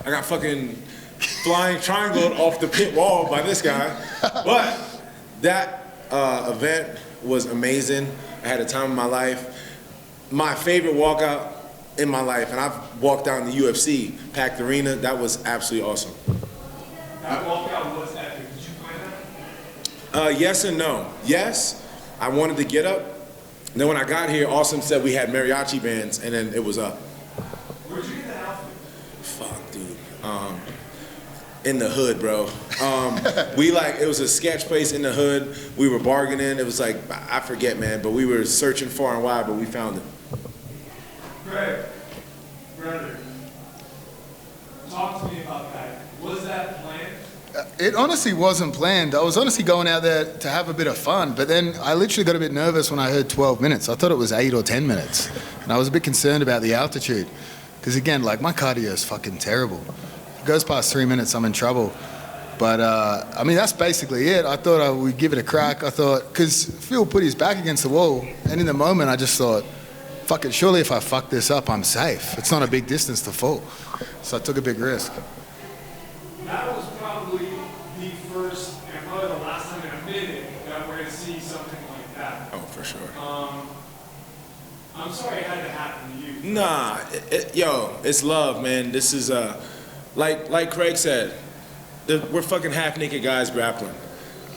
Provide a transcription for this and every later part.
I got fucking flying triangle off the pit wall by this guy. But that event was amazing. I had a time of my life. My favorite walkout in my life, and I've walked out in the UFC, packed arena. That was absolutely awesome. That walkout was epic. Did you plan that? Yes and no. Yes, I wanted to get up. And then when I got here, Austin said we had mariachi bands, and then it was up. Where'd you get that outfit? Fuck, dude. In the hood, bro. It was a sketch place in the hood. We were bargaining. It was like, I forget, man, but we were searching far and wide, but we found it. Greg, brother, talk to me about that. Was that planned? It honestly wasn't planned. I was honestly going out there to have a bit of fun, but then I literally got a bit nervous when I heard 12 minutes. I thought it was 8 or 10 minutes, and I was a bit concerned about the altitude. Because again, like, my cardio is fucking terrible. It goes past 3 minutes, I'm in trouble. But, I mean, that's basically it. I thought I would give it a crack. I thought, because Phil put his back against the wall, and in the moment I just thought, fuck it, surely if I fuck this up, I'm safe. It's not a big distance to fall. So I took a big risk. That was probably the first and probably the last time in a minute that we're going to see something like that. Oh, for sure. I'm sorry it had to happen to you. Nah, yo, it's love, man. This is, like Craig said, we're fucking half-naked guys grappling.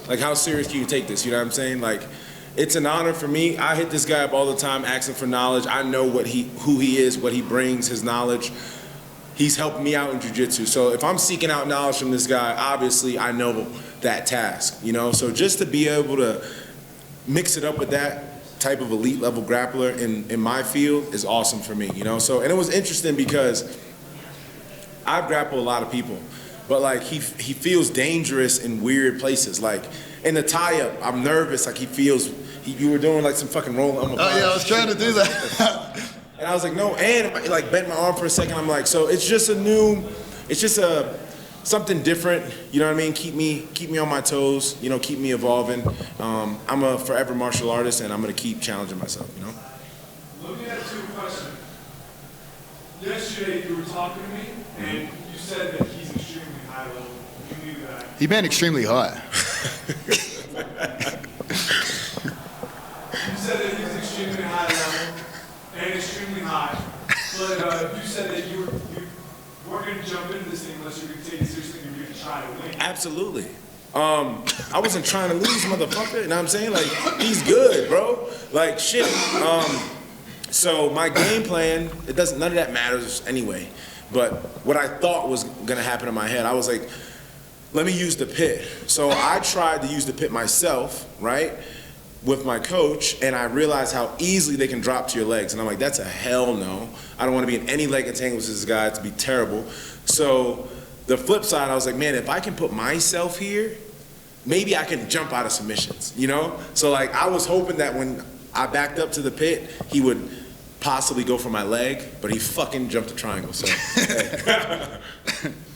Like, how serious can you take this? You know what I'm saying? Like, it's an honor for me. I hit this guy up all the time asking for knowledge. I know who he is, what he brings, his knowledge. He's helped me out in jiu-jitsu. So if I'm seeking out knowledge from this guy, obviously I know that task, you know? So just to be able to mix it up with that type of elite level grappler in my field is awesome for me, you know? So, and it was interesting because I've grappled a lot of people, but like he feels dangerous in weird places. Like in the tie-up, I'm nervous, like you were doing like some fucking roll on my Oh yeah, I was trying to do that. And I was like, no, and I like bent my arm for a second. I'm like, so it's just something different. You know what I mean? Keep me on my toes. You know, keep me evolving. I'm a forever martial artist, and I'm gonna keep challenging myself. You know. Let me ask you a question. Yesterday you were talking to me, and you said that he's extremely high level. You knew that. He meant extremely high. You said that he was extremely high level and extremely high, but you said that you weren't going to jump into this thing unless you were going to take it seriously and you were going to try to win. Absolutely. I wasn't trying to lose, motherfucker. You know what I'm saying? Like, he's good, bro. Like, shit. So my game plan, none of that matters anyway. But what I thought was going to happen in my head, I was like, let me use the pit. So I tried to use the pit myself, right, with my coach, and I realized how easily they can drop to your legs. And I'm like, that's a hell no. I don't want to be in any leg entanglements with this guy. It's be terrible. So the flip side, I was like, man, if I can put myself here, maybe I can jump out of submissions, you know? So like, I was hoping that when I backed up to the pit, he would possibly go for my leg, but he fucking jumped the triangle, so.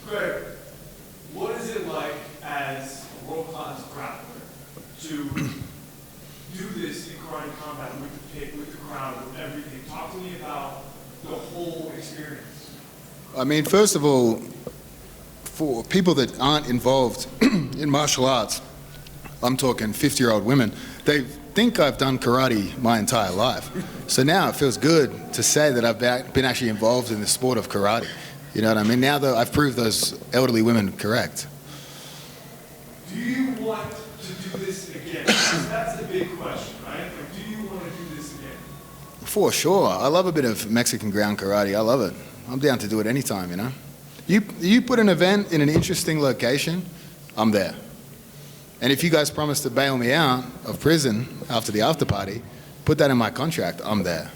Greg, what is it like as a world-class grappler to do this in karate combat with the pit, with the crowd, with everything? Talk to me about the whole experience. I mean, first of all, for people that aren't involved in martial arts, I'm talking 50-year-old women, they think I've done karate my entire life. So now it feels good to say that I've been actually involved in the sport of karate. You know what I mean? Now that I've proved those elderly women correct. Do you want to do this again? That's the big question, right? Like, do you want to do this again? For sure. I love a bit of Mexican ground karate. I love it. I'm down to do it anytime, you know? You put an event in an interesting location, I'm there. And if you guys promise to bail me out of prison after the after party, put that in my contract, I'm there.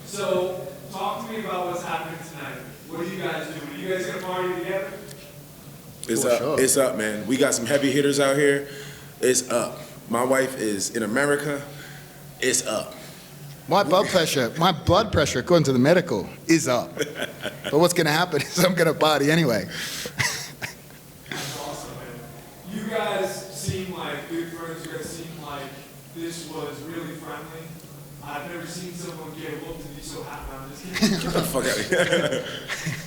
So, talk to me about what's happening tonight. What are you guys doing? Are you guys going to party together? It's up. Sure. It's up, man. We got some heavy hitters out here. It's up. My wife is in America. It's up. My blood pressure, according to the medical, is up. But what's going to happen is I'm going to party anyway. That's awesome, man. You guys seem like good friends. You guys seem like this was really friendly. I've never seen someone get whooped and be so happy. I'm just kidding. Get the fuck out of here.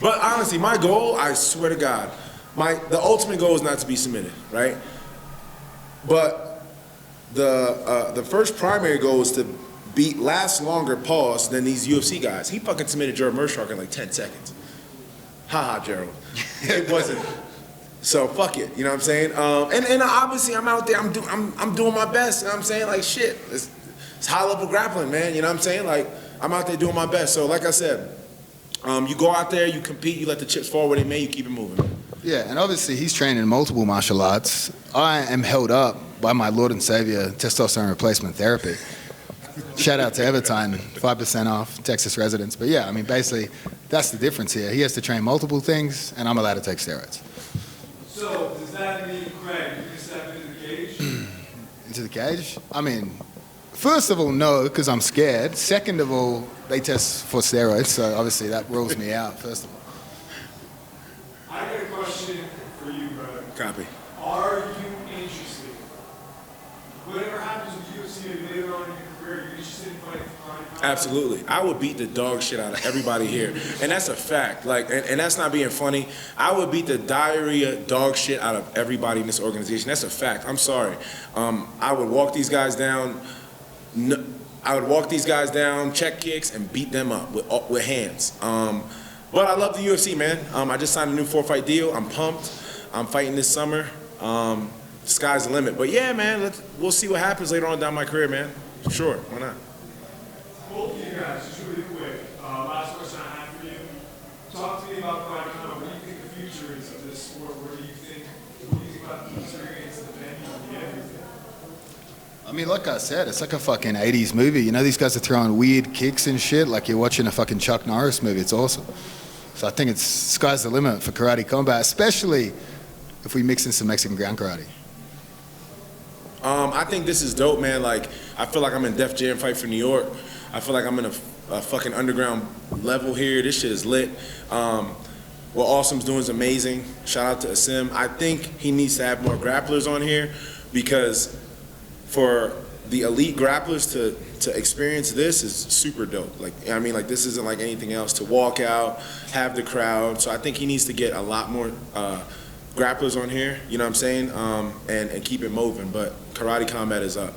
But honestly, my goal, I swear to God, the ultimate goal is not to be submitted, right? But the first primary goal is to last longer pause than these UFC guys. He fucking submitted Gerald Meerschaert in like 10 seconds. Haha, Gerald. It wasn't. So fuck it, you know what I'm saying? And obviously I'm out there, I'm doing my best, you know what I'm saying? Like shit, it's high level grappling, man, you know what I'm saying? Like I'm out there doing my best. So like I said, you go out there, you compete, you let the chips fall where they may, you keep it moving. Yeah, and obviously he's trained in multiple martial arts. I am held up by my Lord and Savior, testosterone replacement therapy. Shout out to Evertime, 5% off, Texas residents. But yeah, I mean, basically, that's the difference here. He has to train multiple things, and I'm allowed to take steroids. So, does that mean, Craig, you can step into the cage? Into the cage? I mean, first of all, no, because I'm scared. Second of all, they test for steroids, so obviously that rules me out, first of all. I got a question for you, brother. Copy. Are you interested? Whatever happens with UFC maybe later on in your career, you're interested in fighting for Chronic Combat? Absolutely. I would beat the dog shit out of everybody here. And that's a fact. Like, and that's not being funny. I would beat the diarrhea dog shit out of everybody in this organization. That's a fact. I'm sorry. I would walk these guys down. Check kicks, and beat them up with hands. But I love the UFC, man. I just signed a new 4-fight deal. I'm pumped. I'm fighting this summer. Sky's the limit. But yeah, man, we'll see what happens later on down my career, man. Sure, why not? Both of you guys, just really quick. Last question I have for you. Talk to me about Chronic Combat. What do you think the future is of this sport? What do you think about the experience, the venue, the everything? I mean, like I said, it's like a fucking 80s movie. You know, these guys are throwing weird kicks and shit like you're watching a fucking Chuck Norris movie. It's awesome. So I think it's sky's the limit for karate combat, especially if we mix in some Mexican ground karate. I think this is dope, man. Like, I feel like I'm in Def Jam Fight for New York. I feel like I'm in a fucking underground level here. This shit is lit. What Awesome's doing is amazing. Shout out to Asim. I think he needs to have more grapplers on here because for the elite grapplers to experience this is super dope. Like, I mean, like, this isn't like anything else. To walk out, have the crowd. So I think he needs to get a lot more grapplers on here, you know what I'm saying, and keep it moving. But karate combat is up.